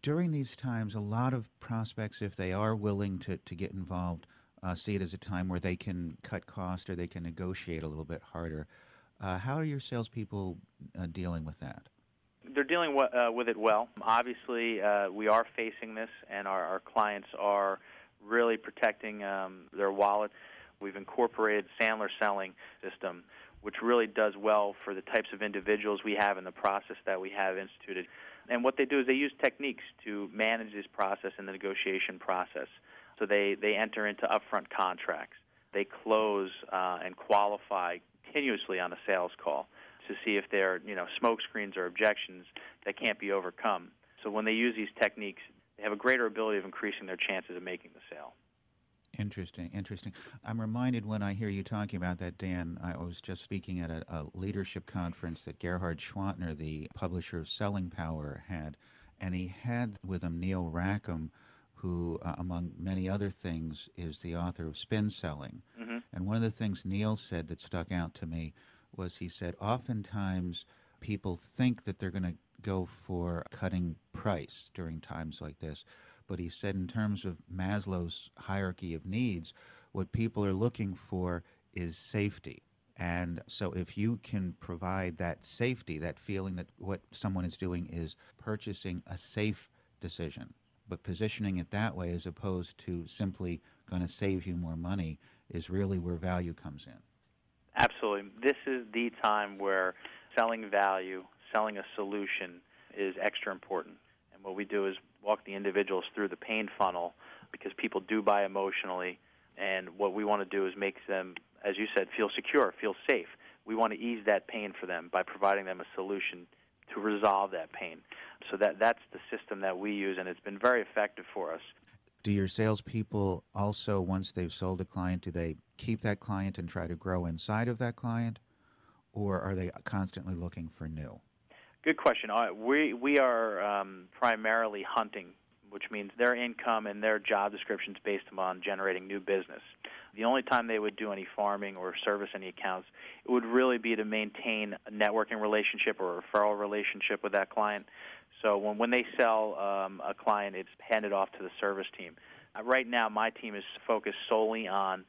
During these times, a lot of prospects, if they are willing to get involved, see it as a time where they can cut costs or they can negotiate a little bit harder. How are your salespeople dealing with that? They're dealing with it well. Obviously, we are facing this, and our clients are really protecting their wallet. We've incorporated Sandler selling system, which really does well for the types of individuals we have in the process that we have instituted. And what they do is they use techniques to manage this process and the negotiation process. So they enter into upfront contracts. They close and qualify continuously on a sales call to see if there are smoke screens or objections that can't be overcome. So when they use these techniques, they have a greater ability of increasing their chances of making the sale. Interesting, interesting. I'm reminded when I hear you talking about that, Dan, I was just speaking at a leadership conference that Gerhard Schwantner, the publisher of Selling Power, had, and he had with him Neil Rackham, who, among many other things, is the author of Spin Selling. Mm-hmm. And one of the things Neil said that stuck out to me was he said, oftentimes people think that they're going to go for cutting price during times like this. But he said in terms of Maslow's hierarchy of needs, what people are looking for is safety. And so if you can provide that safety, that feeling that what someone is doing is purchasing a safe decision, but positioning it that way as opposed to simply going to save you more money is really where value comes in. Absolutely. This is the time where selling value, selling a solution is extra important. And what we do is walk the individuals through the pain funnel because people do buy emotionally. And what we want to do is make them, as you said, feel secure, feel safe. We want to ease that pain for them by providing them a solution to resolve that pain. So that's the system that we use, and it's been very effective for us. Do your salespeople also, once they've sold a client, do they keep that client and try to grow inside of that client, or are they constantly looking for new? Good question. We are primarily hunting, which means their income and their job descriptions based upon generating new business. The only time they would do any farming or service any accounts, it would really be to maintain a networking relationship or a referral relationship with that client. So when they sell a client, it's handed off to the service team. Right now, my team is focused solely on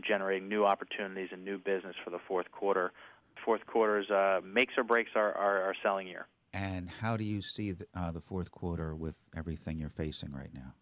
generating new opportunities and new business for the fourth quarter. Fourth quarter's makes or breaks our selling year. And how do you see the fourth quarter with everything you're facing right now?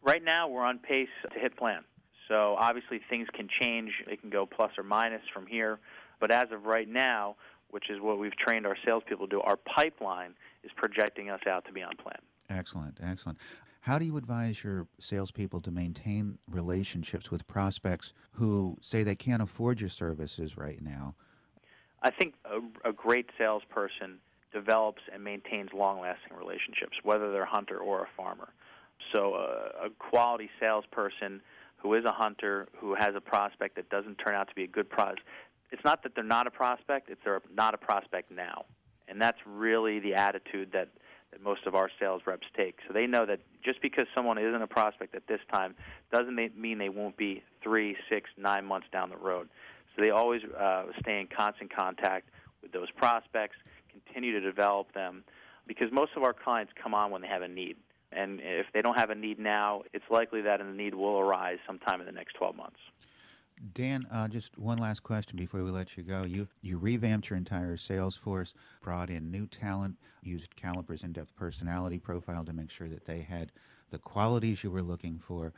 Right now, we're on pace to hit plan. So obviously things can change. It can go plus or minus from here. But as of right now, which is what we've trained our salespeople to do, our pipeline is projecting us out to be on plan. Excellent, excellent. How do you advise your salespeople to maintain relationships with prospects who say they can't afford your services right now? I think a great salesperson develops and maintains long-lasting relationships, whether they're a hunter or a farmer. So a quality salesperson who is a hunter, who has a prospect that doesn't turn out to be a good prospect, it's not that they're not a prospect, it's they're not a prospect now. And that's really the attitude that most of our sales reps take. So they know that just because someone isn't a prospect at this time doesn't mean they won't be 3, 6, 9 months down the road. So they always stay in constant contact with those prospects, continue to develop them, because most of our clients come on when they have a need. And if they don't have a need now, it's likely that a need will arise sometime in the next 12 months. Dan, just one last question before we let you go. You revamped your entire sales force, brought in new talent, used Caliper's in-depth personality profile to make sure that they had the qualities you were looking for,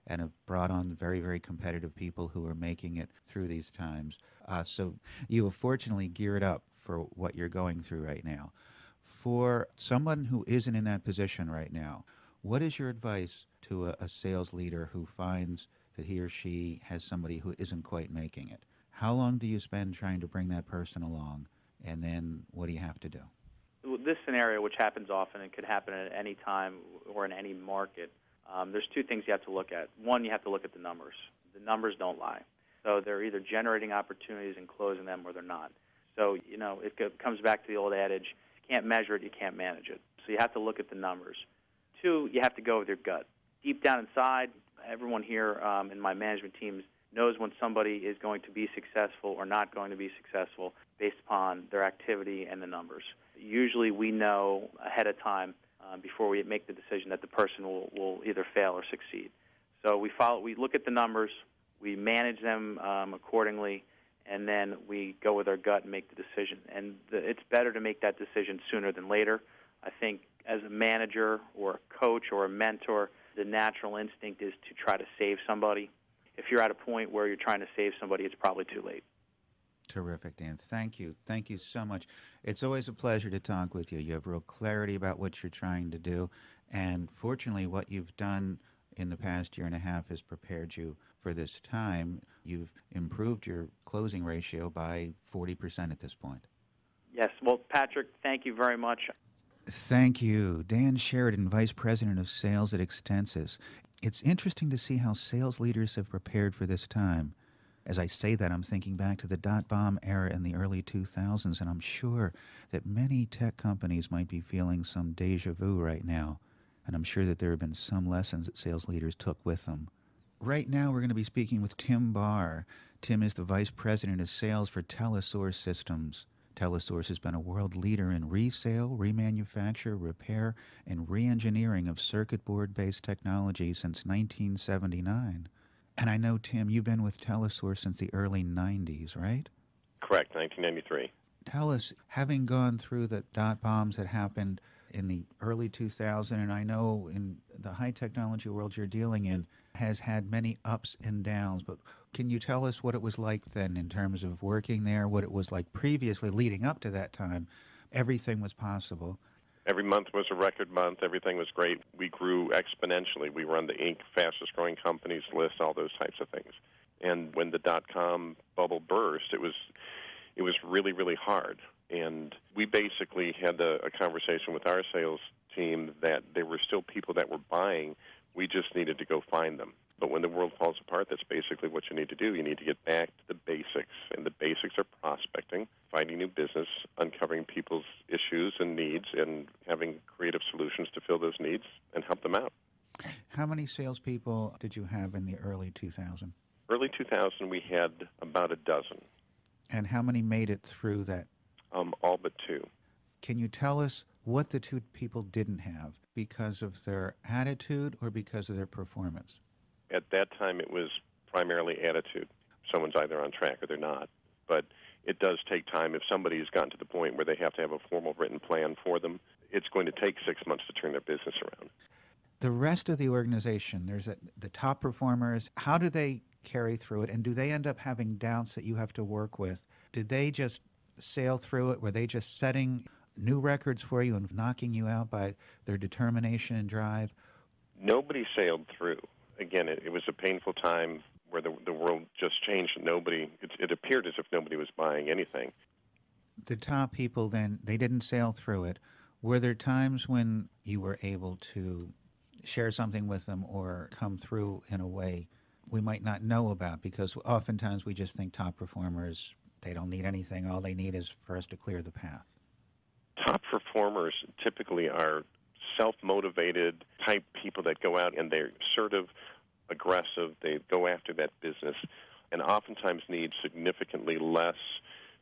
and have brought on very, very competitive people who are making it through these times. So you have fortunately geared up for what you're going through right now. For someone who isn't in that position right now, what is your advice to a sales leader who finds that he or she has somebody who isn't quite making it? How long do you spend trying to bring that person along, and then what do you have to do? This scenario, which happens often and could happen at any time or in any market, there's two things you have to look at. One, you have to look at the numbers. The numbers don't lie. So they're either generating opportunities and closing them or they're not. So, it comes back to the old adage, you can't measure it, you can't manage it. So you have to look at the numbers. Two, you have to go with your gut. Deep down inside, everyone here in my management teams knows when somebody is going to be successful or not going to be successful based upon their activity and the numbers. Usually we know ahead of time before we make the decision that the person will either fail or succeed. So we look at the numbers, we manage them accordingly, and then we go with our gut and make the decision. And it's better to make that decision sooner than later. I think as a manager or a coach or a mentor, the natural instinct is to try to save somebody. If you're at a point where you're trying to save somebody, it's probably too late. Terrific, Dan. Thank you. Thank you so much. It's always a pleasure to talk with you. You have real clarity about what you're trying to do. And fortunately, what you've done in the past year and a half has prepared you for this time. You've improved your closing ratio by 40% at this point. Yes. Well, Patrick, thank you very much. Thank you. Dan Sheridan, Vice President of Sales at Extensis. It's interesting to see how sales leaders have prepared for this time. As I say that, I'm thinking back to the dot-bomb era in the early 2000s, and I'm sure that many tech companies might be feeling some deja vu right now. And I'm sure that there have been some lessons that sales leaders took with them. Right now, we're going to be speaking with Tim Barr. Tim is the Vice President of Sales for Telesource Systems. Telesource has been a world leader in resale, remanufacture, repair, and re-engineering of circuit board-based technology since 1979. And I know, Tim, you've been with Telesource since the early 90s, right? Correct, 1993. Tell us, having gone through the dot-bombs that happened in the early 2000s, and I know in the high technology world you're dealing in, has had many ups and downs, but can you tell us what it was like then in terms of working there, what it was like previously leading up to that time? Everything was possible. Every month was a record month. Everything was great. We grew exponentially. We were on the Inc. fastest growing companies list, all those types of things. And when the dot-com bubble burst, it was really, really hard. And we basically had a conversation with our sales team that there were still people that were buying. We just needed to go find them. But when the world falls apart, that's basically what you need to do. You need to get back to the basics, and the basics are prospecting, finding new business, uncovering people's issues and needs, and having creative solutions to fill those needs and help them out. How many salespeople did you have in the early 2000s? Early 2000, we had about a dozen. And how many made it through that? All but two. Can you tell us what the two people didn't have because of their attitude or because of their performance? At that time, it was primarily attitude. Someone's either on track or they're not. But it does take time. If somebody's gotten to the point where they have to have a formal written plan for them, it's going to take 6 months to turn their business around. The rest of the organization, there's the top performers. How do they carry through it? And do they end up having doubts that you have to work with? Did they just sail through it? Were they just setting new records for you and knocking you out by their determination and drive? Nobody sailed through. Again, it was a painful time where the world just changed. It appeared as if nobody was buying anything. The top people then, they didn't sail through it. Were there times when you were able to share something with them or come through in a way we might not know about? Because oftentimes we just think top performers, they don't need anything. All they need is for us to clear the path. Top performers typically are self-motivated type people that go out and they're assertive, aggressive. They go after that business and oftentimes need significantly less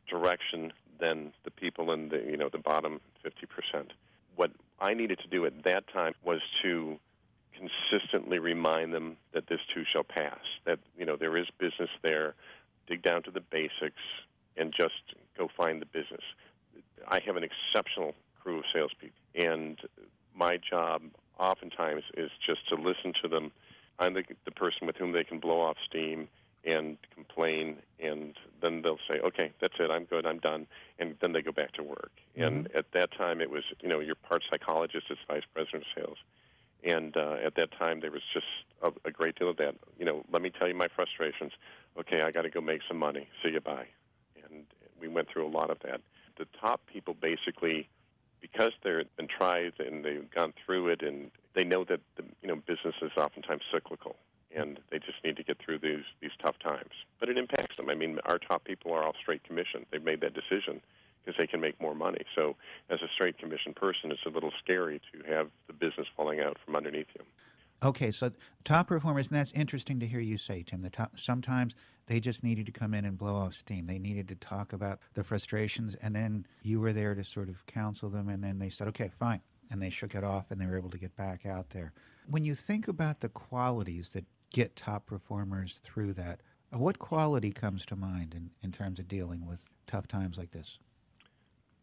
direction than the people in the bottom 50%. What I needed to do at that time was to consistently remind them that this too shall pass, that there is business there, dig down to the basics, and just go find the business. I have an exceptional crew of salespeople, and my job oftentimes is just to listen to them. I'm the person with whom they can blow off steam and complain, and then they'll say, okay, that's it, I'm good, I'm done, and then they go back to work. Mm-hmm. And at that time, it was, you're part psychologist as vice president of sales. And at that time, there was just a great deal of that. Let me tell you my frustrations. Okay, I got to go make some money. See you, bye. And we went through a lot of that. The top people basically, because they've been tried and they've gone through it, and they know that business is oftentimes cyclical, and they just need to get through these tough times. But it impacts them. I mean, our top people are all straight commission. They've made that decision because they can make more money. So as a straight commission person, it's a little scary to have the business falling out from underneath you. Okay, so top performers, and that's interesting to hear you say, Tim. Sometimes they just needed to come in and blow off steam. They needed to talk about the frustrations, and then you were there to sort of counsel them, and then they said, okay, fine, and they shook it off and they were able to get back out there. When you think about the qualities that get top performers through that, what quality comes to mind in terms of dealing with tough times like this?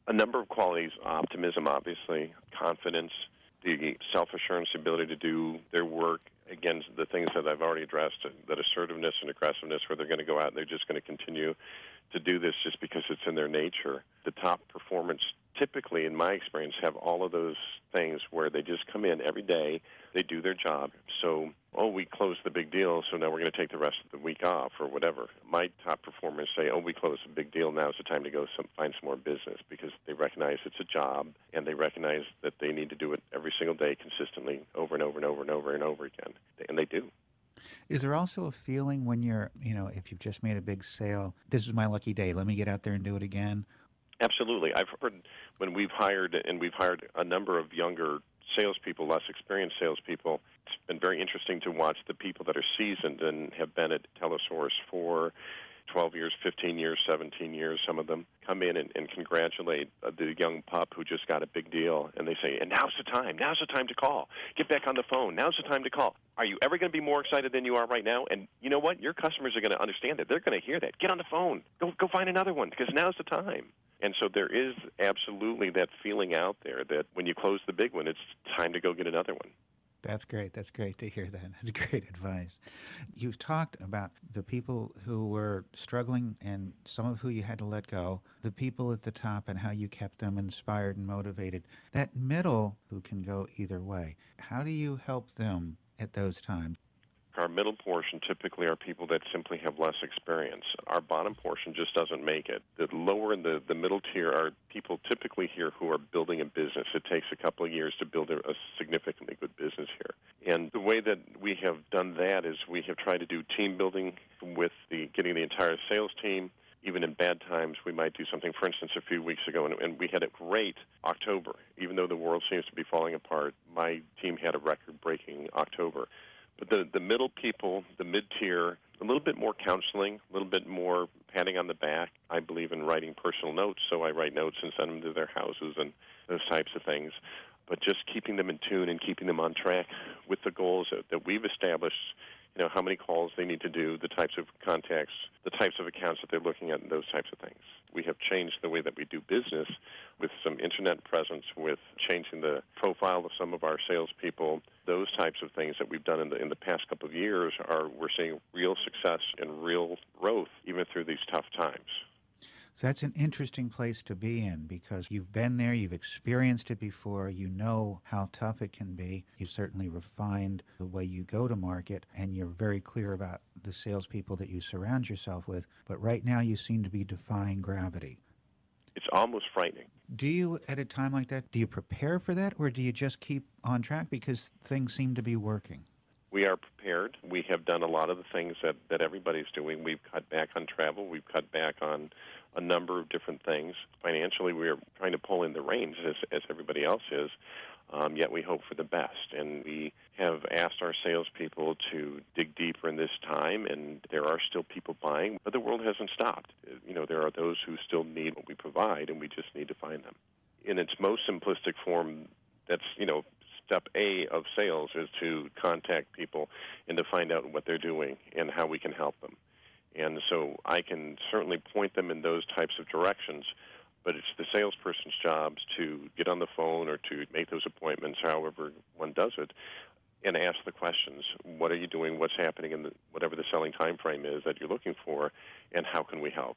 A number of qualities: optimism, obviously, confidence, the self-assurance, ability to do their work. Again, the things that I've already addressed, that assertiveness and aggressiveness, where they're going to go out and they're just going to continue to do this just because it's in their nature. The top performance, typically, in my experience, have all of those things where they just come in every day, they do their job. So, we closed the big deal, so now we're going to take the rest of the week off or whatever. My top performers say, we closed the big deal, now's the time to go find some more business, because they recognize it's a job, and they recognize that they need to do it every single day consistently over and over and over and over and over again. And they do. Is there also a feeling when you're, if you've just made a big sale, this is my lucky day, let me get out there and do it again? Absolutely. I've heard when we've hired a number of younger salespeople, less experienced salespeople, it's been very interesting to watch the people that are seasoned and have been at Telesource for 12 years, 15 years, 17 years, some of them come in and congratulate the young pup who just got a big deal. And they say, and now's the time to call. Get back on the phone. Now's the time to call. Are you ever going to be more excited than you are right now? And you know what? Your customers are going to understand that. They're going to hear that. Get on the phone. Go find another one, because now's the time. And so there is absolutely that feeling out there that when you close the big one, it's time to go get another one. That's great. That's great to hear that. That's great advice. You've talked about the people who were struggling and some of who you had to let go, the people at the top and how you kept them inspired and motivated. That middle who can go either way, how do you help them at those times? Our middle portion typically are people that simply have less experience. Our bottom portion just doesn't make it. The lower and the middle tier are people typically here who are building a business. It takes a couple of years to build a significantly good business here. And the way that we have done that is we have tried to do team building with getting the entire sales team. Even in bad times, we might do something. For instance, a few weeks ago, and we had a great October. Even though the world seems to be falling apart, my team had a record-breaking October. But the middle people, the mid-tier, a little bit more counseling, a little bit more patting on the back. I believe in writing personal notes, so I write notes and send them to their houses and those types of things. But just keeping them in tune and keeping them on track with the goals that we've established, how many calls they need to do, the types of contacts, the types of accounts that they're looking at, and those types of things. We have changed the way that we do business with some internet presence, with changing the profile of some of our salespeople. Those types of things that we've done in the past couple of years we're seeing real success and real growth even through these tough times. So that's an interesting place to be in because you've been there, you've experienced it before, you know how tough it can be. You've certainly refined the way you go to market, and you're very clear about the salespeople that you surround yourself with. But right now you seem to be defying gravity. It's almost frightening. Do you, at a time like that, do you prepare for that, or do you just keep on track because things seem to be working? We are prepared. We have done a lot of the things that everybody's doing. We've cut back on travel. We've cut back on a number of different things. Financially, we're trying to pull in the reins as everybody else is, yet we hope for the best. And we have asked our salespeople to dig deeper in this time, and there are still people buying, but the world hasn't stopped. There are those who still need what we provide, and we just need to find them. In its most simplistic form, that's, step A of sales is to contact people and to find out what they're doing and how we can help them. And so I can certainly point them in those types of directions, but it's the salesperson's job to get on the phone or to make those appointments, however one does it, and ask the questions. What are you doing? What's happening in whatever the selling time frame is that you're looking for, and how can we help?